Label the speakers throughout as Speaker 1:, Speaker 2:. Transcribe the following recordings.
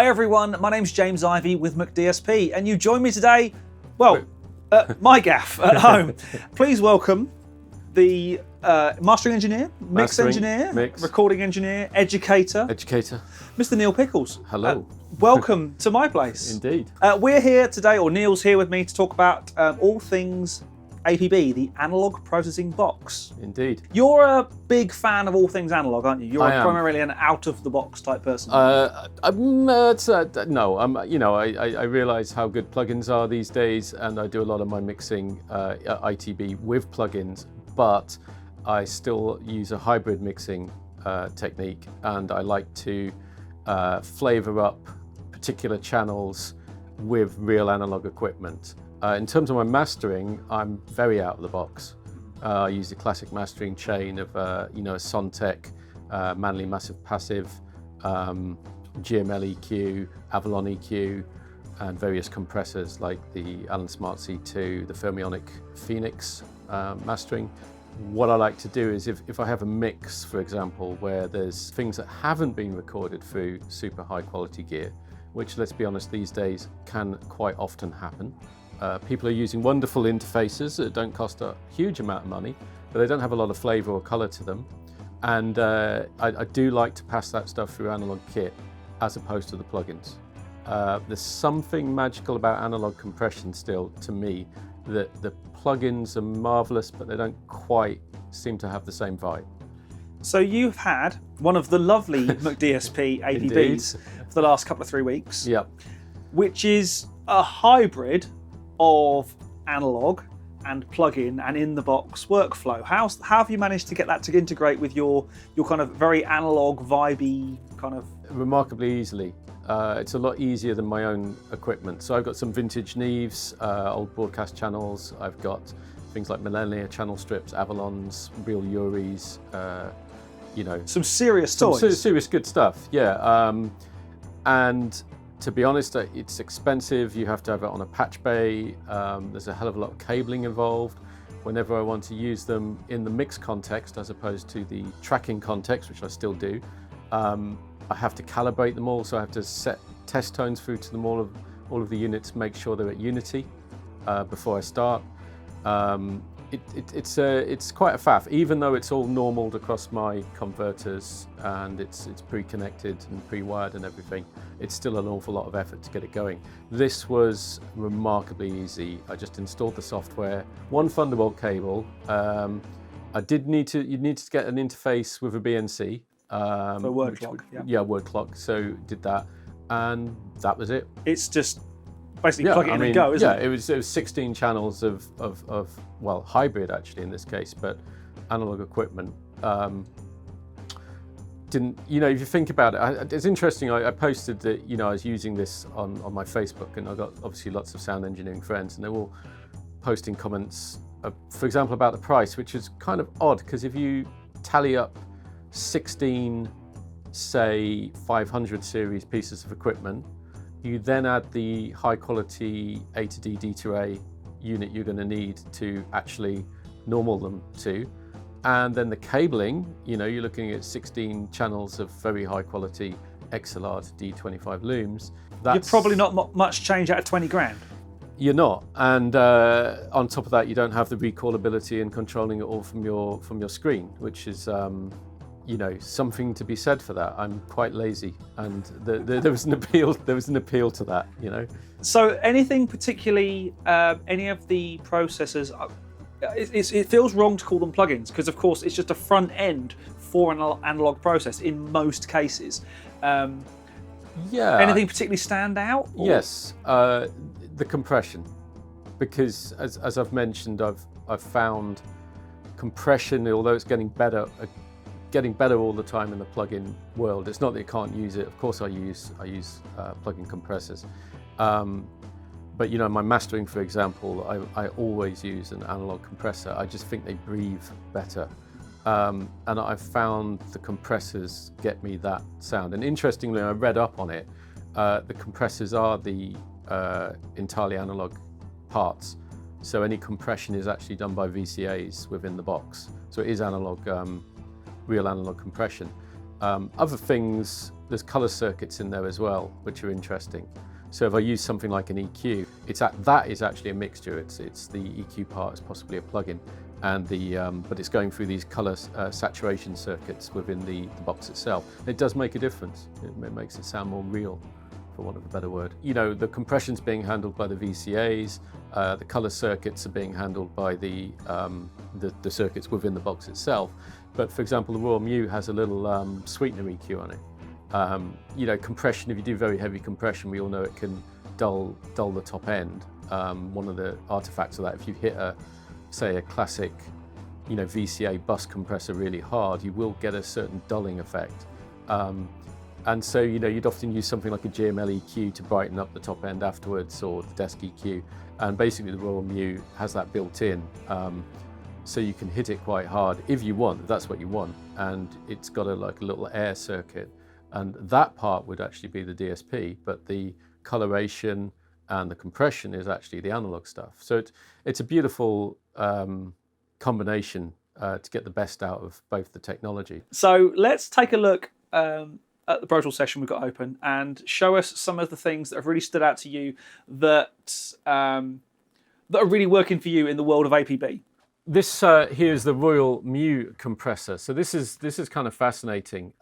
Speaker 1: Hi everyone, my name's James Ivy with McDSP, and you join me today, well, at my gaff at home. Please welcome the mastering engineer, mix engineer, recording engineer, educator, Mr. Neil Pickles.
Speaker 2: Hello.
Speaker 1: Welcome to my place.
Speaker 2: Indeed.
Speaker 1: We're here today, or Neil's here with me, to talk about all things APB, the Analog Processing Box.
Speaker 2: Indeed.
Speaker 1: You're a big fan of all things analog, aren't you? You're primarily an out-of-the-box type person.
Speaker 2: No, I realise how good plugins are these days, and I do a lot of my mixing ITB with plugins, but I still use a hybrid mixing technique, and I like to flavour up particular channels with real analog equipment. In terms of my mastering, I'm very out of the box. I use the classic mastering chain of a Sontec, Manley Massive Passive, GML EQ, Avalon EQ, and various compressors like the Allen Smart C2, the Fermionic Phoenix mastering. What I like to do is if I have a mix, for example, where there's things that haven't been recorded through super high quality gear, which, let's be honest, these days can quite often happen. People are using wonderful interfaces that don't cost a huge amount of money, but they don't have a lot of flavour or colour to them. And I do like to pass that stuff through analog kit as opposed to the plugins. There's something magical about analog compression still, to me, that the plugins are marvellous, but they don't quite seem to have the same vibe.
Speaker 1: So you've had one of the lovely McDSP APBs for the last couple of 3 weeks,
Speaker 2: yep,
Speaker 1: which is a hybrid of analog and plug-in and in-the-box workflow. How have you managed to get that to integrate with your kind of very analog, vibey kind of?
Speaker 2: Remarkably easily. It's a lot easier than my own equipment. So I've got some vintage Neves, old broadcast channels. I've got things like Millennia channel strips, Avalons, real Uris,
Speaker 1: some serious toys.
Speaker 2: Serious good stuff, yeah. And to be honest, it's expensive. You have to have it on a patch bay. There's a hell of a lot of cabling involved. Whenever I want to use them in the mix context, as opposed to the tracking context, which I still do, I have to calibrate them all. So I have to set test tones through to them all of the units, make sure they're at unity before I start. It's quite a faff, even though it's all normaled across my converters and it's pre-connected and pre-wired and everything. It's still an awful lot of effort to get it going. This was remarkably easy. I just installed the software, one Thunderbolt cable. You'd need to get an interface with a BNC.
Speaker 1: For word clock.
Speaker 2: Yeah, word clock. So did that, and that was it.
Speaker 1: It's just basically plug it in and go, isn't it?
Speaker 2: Yeah, it was 16 channels of hybrid actually in this case, but analog equipment. If you think about it, it's interesting. I posted that I was using this on my Facebook, and I got obviously lots of sound engineering friends, and they were all posting comments, for example, about the price, which is kind of odd because if you tally up 16, say 500 series pieces of equipment, you then add the high quality A to D, D to A unit you're going to need to actually normal them to. And then the cabling, you're looking at 16 channels of very high quality XLR to D25 looms.
Speaker 1: You're probably not much change out of 20 grand.
Speaker 2: You're not. And on top of that, you don't have the recallability and controlling it all from your screen, which is something to be said for that. I'm quite lazy, and there was an appeal. There was an appeal to that,
Speaker 1: So, anything particularly, any of the processors? It feels wrong to call them plugins because, of course, it's just a front end for an analog process in most cases.
Speaker 2: Yeah.
Speaker 1: Anything particularly stand out? Or?
Speaker 2: Yes, the compression, because as I've mentioned, I've found compression, although it's getting better all the time in the plugin world. It's not that you can't use it. Of course, I use plugin compressors, but my mastering, for example, I always use an analog compressor. I just think they breathe better, and I've found the compressors get me that sound. And interestingly, I read up on it. The compressors are the entirely analog parts, so any compression is actually done by VCAs within the box. So it is analog. Real analog compression. Other things, there's color circuits in there as well, which are interesting. So if I use something like an EQ, that is actually a mixture. It's the EQ part is possibly a plugin, and but it's going through these color saturation circuits within the box itself. It does make a difference. It makes it sound more real, for want of a better word. You know, the compression's being handled by the VCAs, the color circuits are being handled by the circuits within the box itself. But for example, the Royal Mew has a little sweetener EQ on it. You know, compression, if you do very heavy compression, we all know it can dull the top end. One of the artifacts of that, if you hit say a classic, you know, VCA bus compressor really hard, you will get a certain dulling effect. And so, you know, you'd often use something like a GML EQ to brighten up the top end afterwards, or the desk EQ. And basically the Royal Mew has that built in. So you can hit it quite hard if you want, if that's what you want. And it's got a little air circuit. And that part would actually be the DSP, but the coloration and the compression is actually the analog stuff. So it's a beautiful combination to get the best out of both the technology.
Speaker 1: So let's take a look at the Pro Tools session we've got open and show us some of the things that have really stood out to you that are really working for you in the world of APB.
Speaker 2: This here is the Royal Mew compressor. So this is kind of fascinating.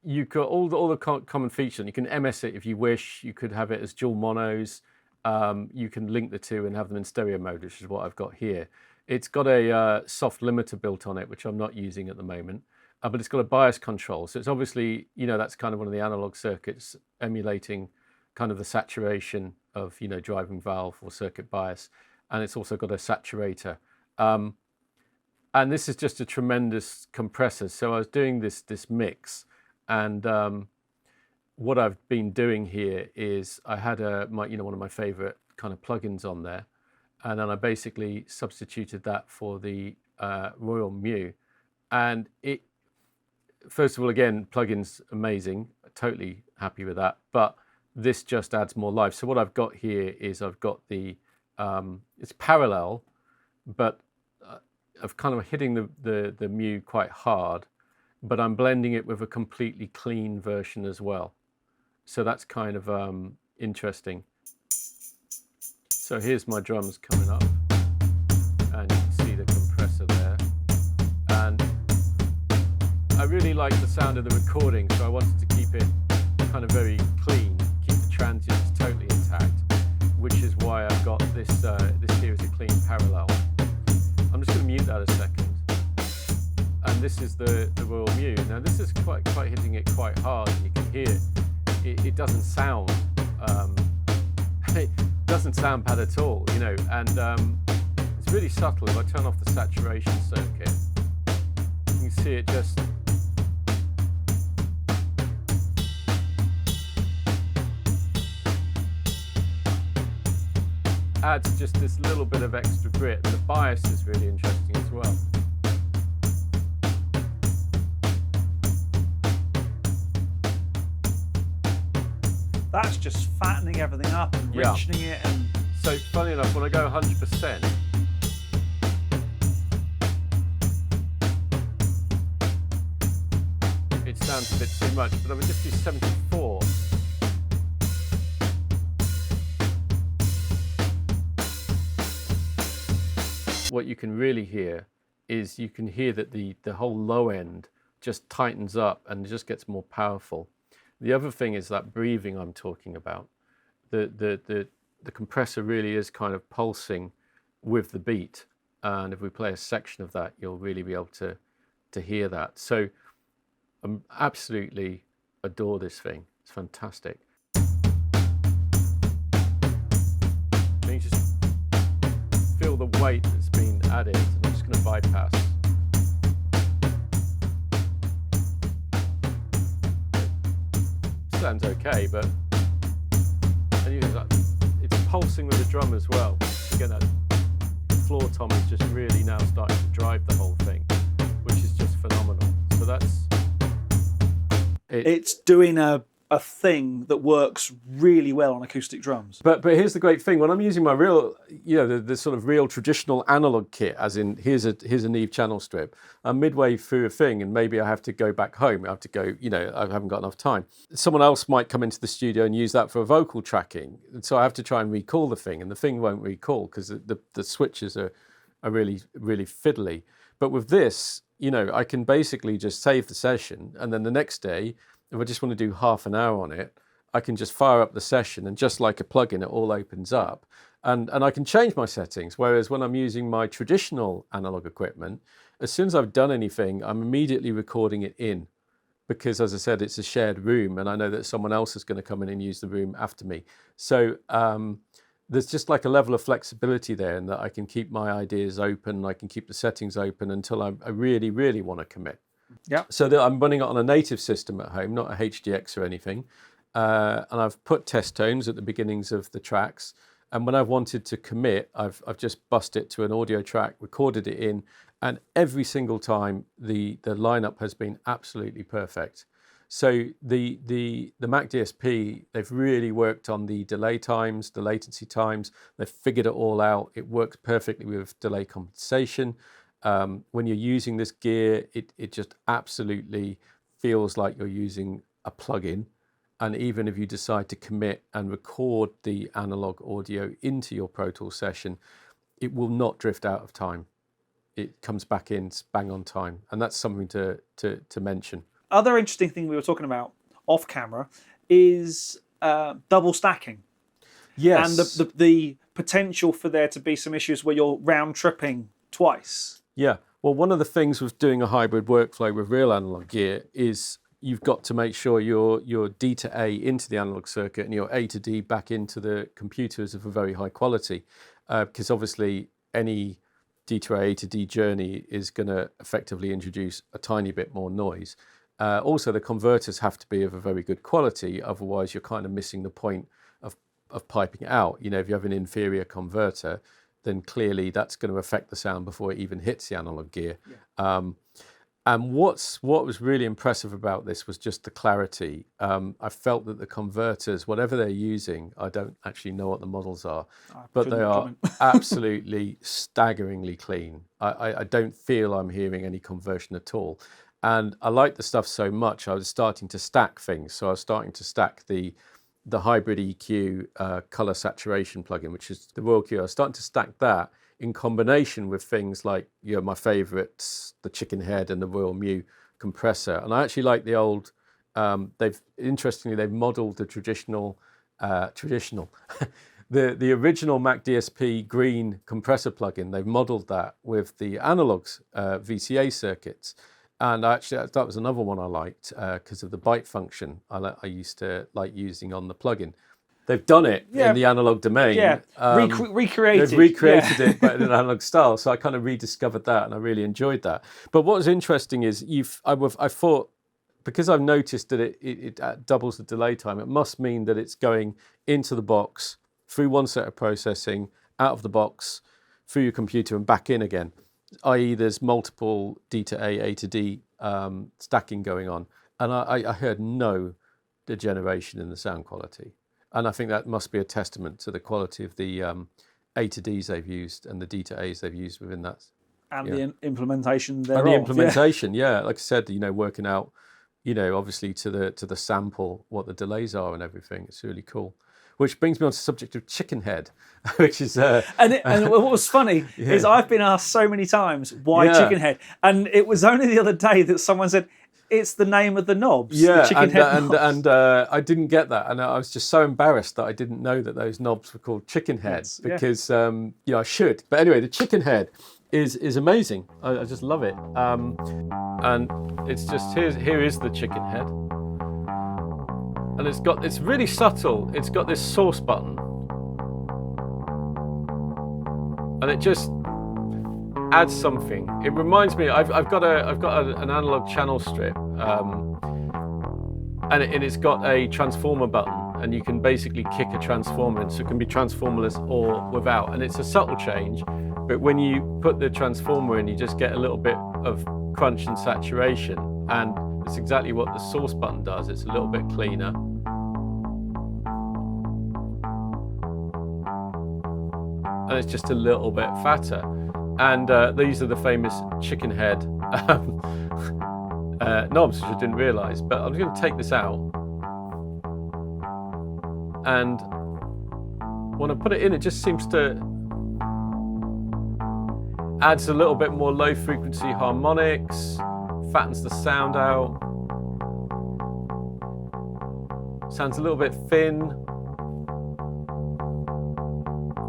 Speaker 2: You've got all the common features. You can MS it if you wish. You could have it as dual monos. You can link the two and have them in stereo mode, which is what I've got here. It's got a soft limiter built on it, which I'm not using at the moment. But it's got a bias control. So it's obviously, you know, that's kind of one of the analog circuits emulating kind of the saturation of, you know, driving valve or circuit bias. And it's also got a saturator. And this is just a tremendous compressor. So I was doing this mix, and what I've been doing here is I had one of my favorite kind of plugins on there, and then I basically substituted that for the Royal Mew. And it, first of all, again, plugins amazing, totally happy with that, but this just adds more life. So what I've got here is I've got the, it's parallel, but I've kind of hitting the Mew quite hard, but I'm blending it with a completely clean version as well. So that's kind of interesting. So here's my drums coming up, and you can see the compressor there. And I really like the sound of the recording, so I wanted to keep it kind of very clean, keep the transients totally intact, which is why I've got this, this here is a clean parallel. I'm just going to mute that a second. And this is the Royal Mew. Now this is quite hitting it quite hard, and you can hear it doesn't sound it doesn't sound bad at all, you know, and it's really subtle. If I turn off the saturation circuit, you can see it just adds just this little bit of extra grit. And the bias is really interesting as well.
Speaker 1: That's just fattening everything up and richening it. And
Speaker 2: so funny enough, when I go 100%, it sounds a bit too much, but I would just do 74. What you can really hear is you can hear that the whole low end just tightens up and it just gets more powerful. The other thing is that breathing I'm talking about. The compressor really is kind of pulsing with the beat, and if we play a section of that, you'll really be able to hear that. So I absolutely adore this thing. It's fantastic. And you just feel the weight that's been added, and I'm just going to bypass. Sounds okay, but it's pulsing with the drum as well. Again, that floor tom is just really now starting to drive the whole thing, which is just phenomenal. So that's
Speaker 1: it's doing a a thing that works really well on acoustic drums.
Speaker 2: But here's the great thing: when I'm using my real, the sort of real traditional analog kit, as in here's a Neve channel strip, I'm midway through a thing, and maybe I have to go back home. I have to go, I haven't got enough time. Someone else might come into the studio and use that for vocal tracking, and so I have to try and recall the thing, and the thing won't recall because the switches are really, really fiddly. But with this, I can basically just save the session, and then the next day, if I just want to do half an hour on it, I can just fire up the session, and just like a plugin, it all opens up. And I can change my settings. Whereas when I'm using my traditional analog equipment, as soon as I've done anything, I'm immediately recording it in. Because, as I said, it's a shared room, and I know that someone else is going to come in and use the room after me. So there's just like a level of flexibility there, in that I can keep my ideas open, I can keep the settings open until I really, really want to commit.
Speaker 1: Yeah.
Speaker 2: So that I'm running it on a native system at home, not a HDX or anything. And I've put test tones at the beginnings of the tracks. And when I've wanted to commit, I've just bussed it to an audio track, recorded it in, and every single time the lineup has been absolutely perfect. So the McDSP, they've really worked on the delay times, the latency times. They've figured it all out. It works perfectly with delay compensation. When you're using this gear, it just absolutely feels like you're using a plugin. And even if you decide to commit and record the analog audio into your Pro Tools session, it will not drift out of time. It comes back in bang on time. And that's something to mention.
Speaker 1: Other interesting thing we were talking about off camera is double stacking.
Speaker 2: Yes.
Speaker 1: And the potential for there to be some issues where you're round tripping twice.
Speaker 2: Yeah. Well, one of the things with doing a hybrid workflow with real analog gear is you've got to make sure your D to A into the analog circuit and your A to D back into the computer is of a very high quality. Because obviously any D to A to D journey is going to effectively introduce a tiny bit more noise. Also, the converters have to be of a very good quality, otherwise you're kind of missing the point of piping it out. If you have an inferior converter, then clearly that's going to affect the sound before it even hits the analog gear. Yeah. And what was really impressive about this was just the clarity. I felt that the converters, whatever they're using, I don't actually know what the models are, but they are absolutely staggeringly clean. I don't feel I'm hearing any conversion at all. And I liked the stuff so much, I was starting to stack things. So I was starting to stack the hybrid EQ color saturation plugin, which is the Royal Q. I was starting to stack that in combination with things like my favorites, the Chicken Head and the Royal Mew compressor. And I actually like the old, they've modeled the traditional, the original McDSP green compressor plugin. They've modeled that with the analogs VCA circuits. And actually, that was another one I liked because of the byte function I used to like using on the plugin. They've done it in the analog domain.
Speaker 1: Yeah, recreated.
Speaker 2: They've recreated it, but in an analog style. So I kind of rediscovered that, and I really enjoyed that. But what was interesting is I thought, because I've noticed that it doubles the delay time, it must mean that it's going into the box, through one set of processing, out of the box, through your computer, and back in again. I.e. there's multiple D to A to D stacking going on. And I heard no degeneration in the sound quality. And I think that must be a testament to the quality of the A to Ds they've used and the D to As they've used within that.
Speaker 1: And the implementation thereof.
Speaker 2: And the implementation, like I said, working out, obviously to the sample, what the delays are and everything. It's really cool. Which brings me on to the subject of Chicken Head, which is...
Speaker 1: And what was funny is I've been asked so many times, why Chicken Head? And it was only the other day that someone said, it's the name of the knobs, the Chicken Head knobs.
Speaker 2: And I didn't get that. And I was just so embarrassed that I didn't know that those knobs were called Chicken Heads because, I should. But anyway, the Chicken Head is amazing. I just love it. And it's just, here is the Chicken Head. And it's really subtle. It's got this source button, and it just adds something. It reminds me. I've got an analog channel strip, and it's got a transformer button, and you can basically kick a transformer in, so it can be transformerless or without. And it's a subtle change, but when you put the transformer in, you just get a little bit of crunch and saturation, and it's exactly what the source button does. It's a little bit cleaner. and it's just a little bit fatter. And these are the famous chicken head knobs, which I didn't realise. But I'm going to take this out, and when I put it in, it just seems to adds a little bit more low frequency harmonics, fattens the sound out, sounds a little bit thin,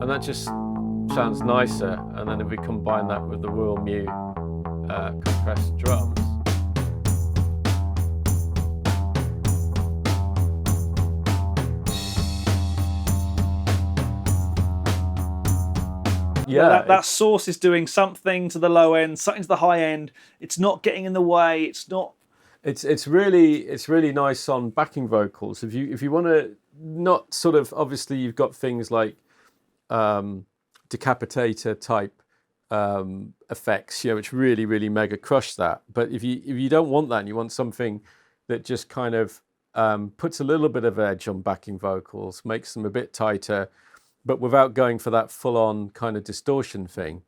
Speaker 2: and that just sounds nicer. And then if we combine that with the Royal Mew compressed drums,
Speaker 1: yeah, that source is doing something to the low end, something to the high end. It's not getting in the way. It's not.
Speaker 2: It's really nice on backing vocals. If you want to not sort of, obviously you've got things like decapitator type effects, which really mega crush that. But if you don't want that, and you want something that just kind of puts a little bit of edge on backing vocals, makes them a bit tighter, but without going for that full-on kind of distortion thing,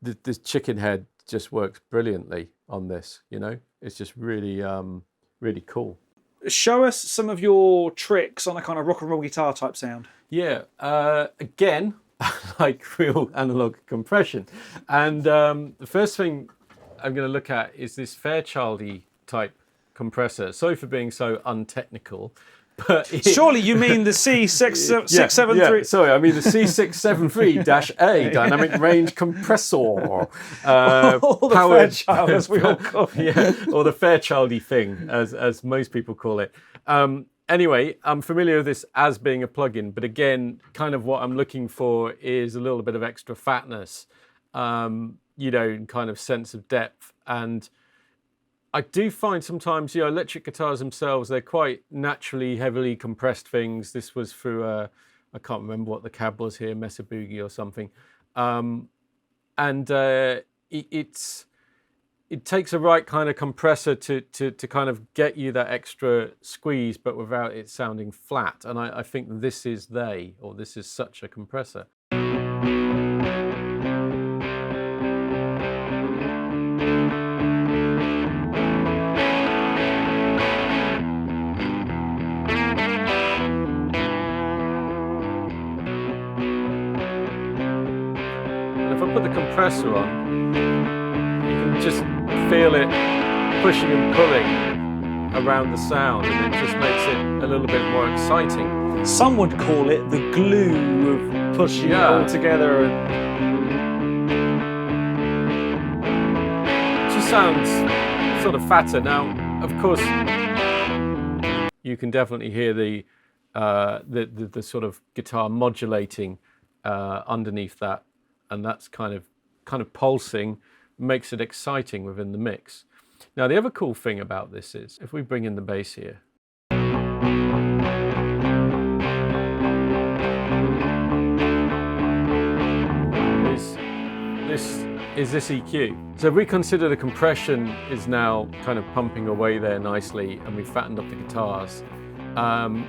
Speaker 2: this chicken head just works brilliantly on this. It's just really cool.
Speaker 1: Show us some of your tricks on a kind of rock and roll guitar type sound.
Speaker 2: Yeah, again, like real analog compression. And the first thing I'm going to look at is this Fairchildy type compressor. Sorry for being so untechnical. But
Speaker 1: surely you mean the C673?
Speaker 2: Yeah, sorry, I mean the C673-A dynamic range compressor.
Speaker 1: Or the Fairchild, as we all call it.
Speaker 2: Yeah, or the Fairchildy thing, as most people call it. Anyway, I'm familiar with this as being a plugin, but again, kind of what I'm looking for is a little bit of extra fatness, kind of sense of depth. And I do find sometimes, electric guitars themselves, they're quite naturally heavily compressed things. This was through I can't remember what the cab was here, Mesa Boogie or something. It takes a right kind of compressor to kind of get you that extra squeeze, but without it sounding flat. And I think this is this is such a compressor. Put the compressor on, you can just feel it pushing and pulling around the sound, and it just makes it a little bit more exciting.
Speaker 1: Some would call it the glue of pushing it all together.
Speaker 2: It just sounds sort of fatter. Now, of course, you can definitely hear the sort of guitar modulating underneath that. And that's kind of pulsing, makes it exciting within the mix. Now, the other cool thing about this is, if we bring in the bass here, is this EQ. So if we consider the compression is now kind of pumping away there nicely, and we've fattened up the guitars, and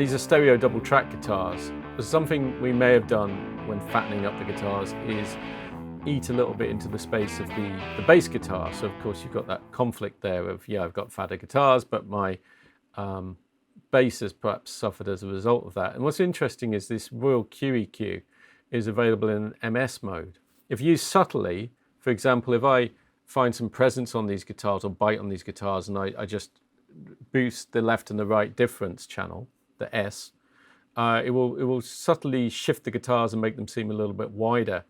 Speaker 2: these are stereo double track guitars. Something we may have done when fattening up the guitars is eat a little bit into the space of the bass guitar. So of course you've got that conflict there of, I've got fatter guitars, but my bass has perhaps suffered as a result of that. And what's interesting is this Royal QEQ is available in MS mode. If used subtly, for example, if I find some presence on these guitars or bite on these guitars, and I just boost the left and the right difference channel, the S, it will subtly shift the guitars and make them seem a little bit wider.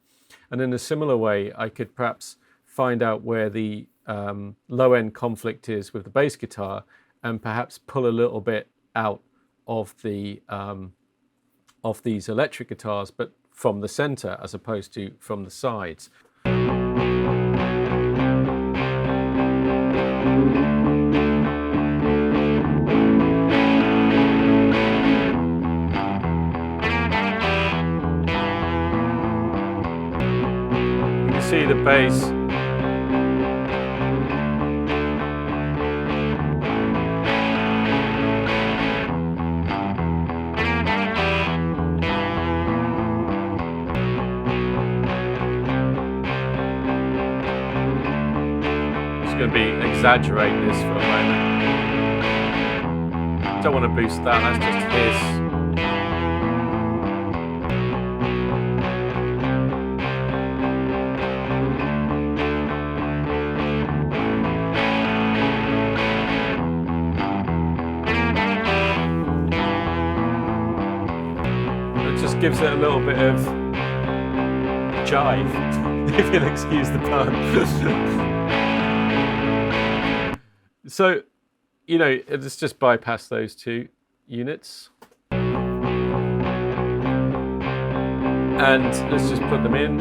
Speaker 2: And in a similar way, I could perhaps find out where the low-end conflict is with the bass guitar, and perhaps pull a little bit out of the of these electric guitars, but from the center as opposed to from the sides. See the bass. going to be exaggerate this for a moment. Don't want to boost that, that's just hiss. It just gives it a little bit of jive, if you'll excuse the pun. So, you know, let's just bypass those two units. And let's just put them in.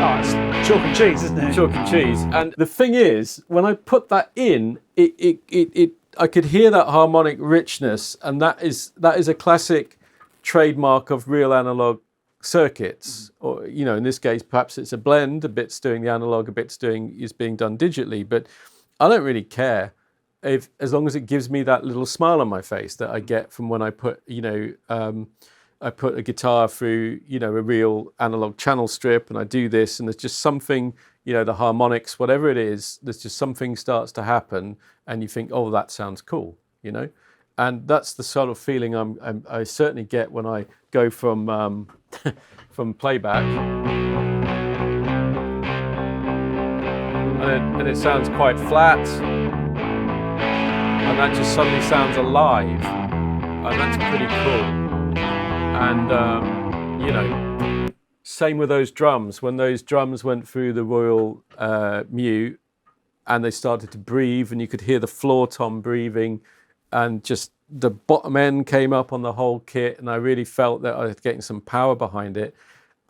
Speaker 1: Oh, it's chalk and cheese, isn't it?
Speaker 2: Chalk and cheese. And the thing is, when I put that in, I could hear that harmonic richness, and that is a classic trademark of real analog circuits. Or, you know, in this case, perhaps it's a blend. A bit's doing the analog, a bit's is being done digitally. But I don't really care as long as it gives me that little smile on my face that I get from when I put, you know, I put a guitar through, you know, a real analog channel strip, and I do this, and there's just something, you know, the harmonics, whatever it is, there's just something starts to happen, and you think, oh, that sounds cool, you know, and that's the sort of feeling I certainly get when I go from from playback, and it sounds quite flat, and that just suddenly sounds alive, and that's pretty cool. And, you know, same with those drums. When those drums went through the Royal Mew and they started to breathe, and you could hear the floor tom breathing, and just the bottom end came up on the whole kit, and I really felt that I was getting some power behind it.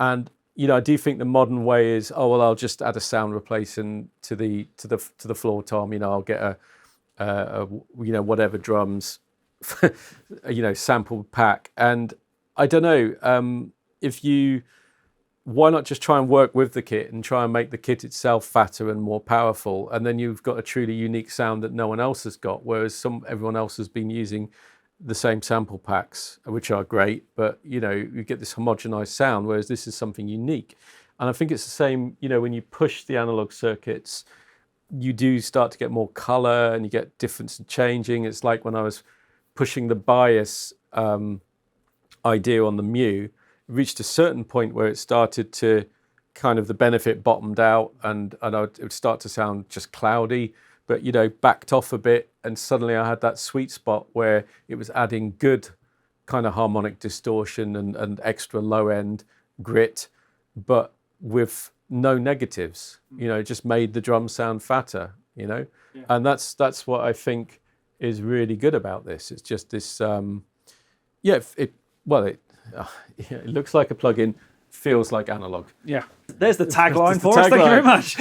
Speaker 2: And, you know, I do think the modern way is, oh, well, I'll just add a sound replacing to the floor tom. You know, I'll get a you know, whatever drums, you know, sample pack. And I don't know, why not just try and work with the kit and try and make the kit itself fatter and more powerful, and then you've got a truly unique sound that no one else has got, whereas everyone else has been using the same sample packs, which are great, but, you know, you get this homogenized sound, whereas this is something unique. And I think it's the same, you know, when you push the analog circuits, you do start to get more color, and you get difference in changing. It's like when I was pushing the bias idea on the Mew, reached a certain point where it started to kind of, the benefit bottomed out, and it would start to sound just cloudy, but, you know, backed off a bit, and suddenly I had that sweet spot where it was adding good kind of harmonic distortion and extra low end grit, but with no negatives, you know, it just made the drum sound fatter, you know. Yeah. And that's what I think is really good about this. It's just this, it looks like a plugin, feels like analog.
Speaker 1: Yeah, there's the tagline for us. Thank you very much.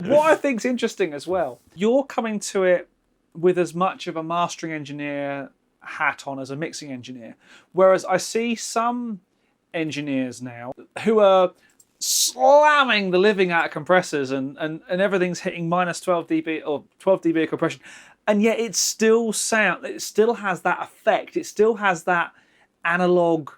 Speaker 1: What I think's interesting as well, you're coming to it with as much of a mastering engineer hat on as a mixing engineer, whereas I see some engineers now who are slamming the living out of compressors, and everything's hitting minus 12 dB or 12 dB of compression, and yet it still has that effect. It still has that analog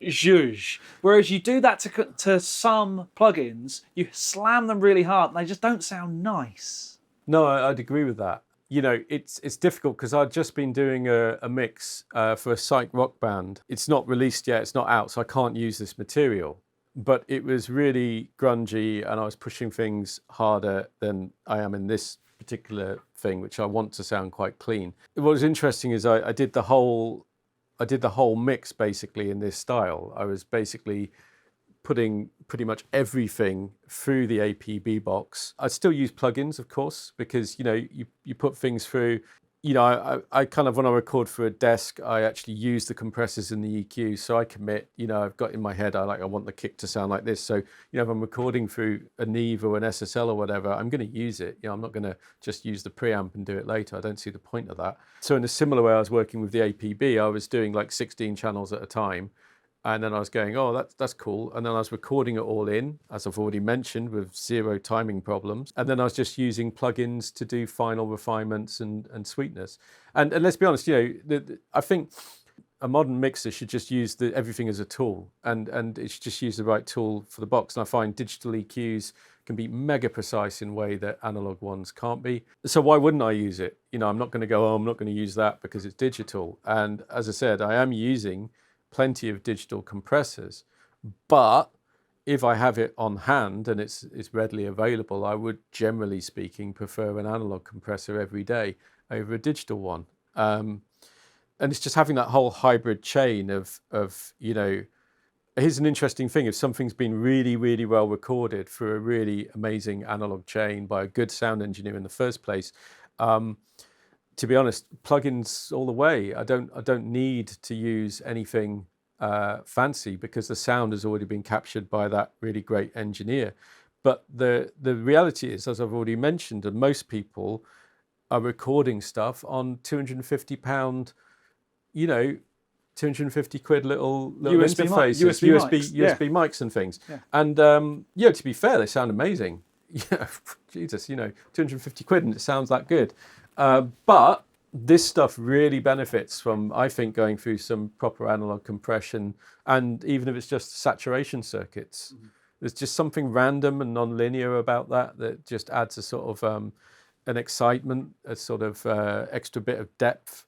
Speaker 1: zhuzh. Whereas you do that to some plugins, you slam them really hard, and they just don't sound nice.
Speaker 2: No, I'd agree with that. You know, it's difficult because I've just been doing a mix for a psych rock band. It's not released yet, it's not out, so I can't use this material. But it was really grungy, and I was pushing things harder than I am in this particular thing, which I want to sound quite clean. What was interesting is I did the whole mix basically in this style. I was basically putting pretty much everything through the APB box. I still use plugins, of course, because, you know, you put things through. You know, I kind of, when I record for a desk, I actually use the compressors and the EQ. So I commit, you know, I've got in my head, I want the kick to sound like this. So, you know, if I'm recording through a Neve or an SSL or whatever, I'm going to use it. You know, I'm not going to just use the preamp and do it later. I don't see the point of that. So in a similar way, I was working with the APB. I was doing like 16 channels at a time. And then I was going, oh, that's cool. And then I was recording it all in, as I've already mentioned, with zero timing problems. And then I was just using plugins to do final refinements and sweetness. And let's be honest, you know, I think a modern mixer should just use everything as a tool, and it should just use the right tool for the box. And I find digital EQs can be mega precise in a way that analog ones can't be. So why wouldn't I use it? You know, I'm not going to go, oh, I'm not going to use that because it's digital. And as I said, I am using plenty of digital compressors, but if I have it on hand and it's readily available, I would, generally speaking, prefer an analog compressor every day over a digital one. And it's just having that whole hybrid chain of you know, here's an interesting thing. If something's been really, really well recorded through a really amazing analog chain by a good sound engineer in the first place, to be honest, plugins all the way. I don't need to use anything fancy because the sound has already been captured by that really great engineer. But the reality is, as I've already mentioned, that most people are recording stuff on £250, you know, 250 quid little
Speaker 1: USB
Speaker 2: interfaces, USB mics and things.
Speaker 1: Yeah.
Speaker 2: And yeah, to be fair, they sound amazing. Yeah, Jesus, you know, 250 quid and it sounds that good. But this stuff really benefits from, I think, going through some proper analog compression, and even if it's just saturation circuits, there's just something random and non-linear about that just adds a sort of an excitement, a sort of extra bit of depth.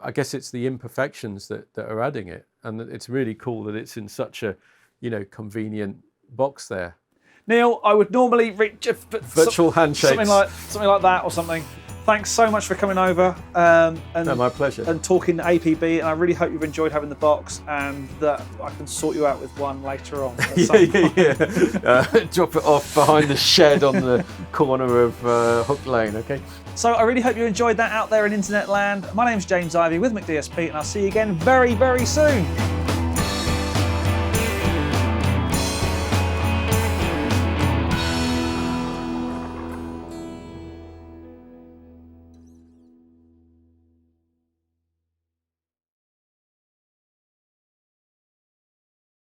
Speaker 2: I guess it's the imperfections that are adding it, and it's really cool that it's in such a, you know, convenient box there.
Speaker 1: Neil, I would normally reach
Speaker 2: virtual handshakes,
Speaker 1: something like that or something. Thanks so much for coming over and
Speaker 2: no, my pleasure.
Speaker 1: And talking APB. And I really hope you've enjoyed having the box, and that I can sort you out with one later on.
Speaker 2: Yeah. Drop it off behind the shed on the corner of Hook Lane. Okay.
Speaker 1: So I really hope you enjoyed that out there in internet land. My name's James Ivy with McDSP, and I'll see you again very, very soon.